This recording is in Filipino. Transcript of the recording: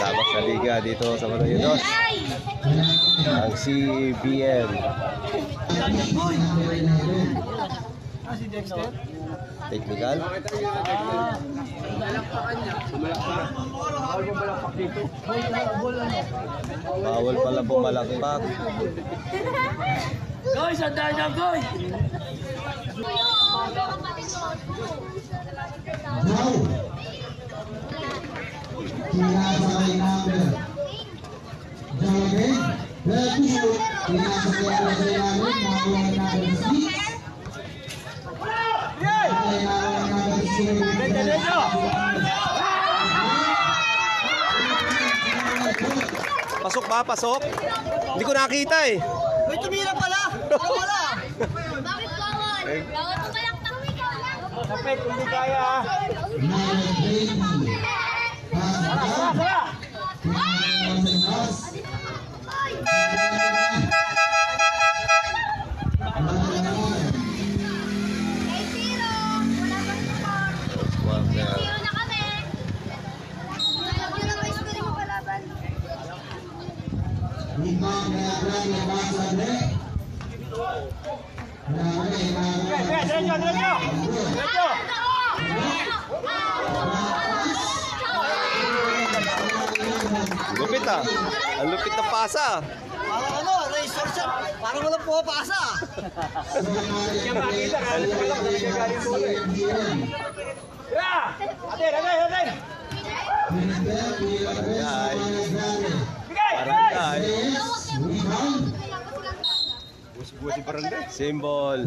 Lalabas sa liga dito sa Maloyos. Ang CBM. Technical. Bawal pala bumalakpak. Goy, sandali na, Goy! Pasok ba? Pasok? Hindi ko nakita eh. May tumira pala! Wala! Bakit bawal? Bawal pumalakpak. Kapit, hindi kaya ah! Lupit ah. Ang lupit na pasa. Parang ano, razor shot! Parang walang pumapasa! Barangay. Symbol.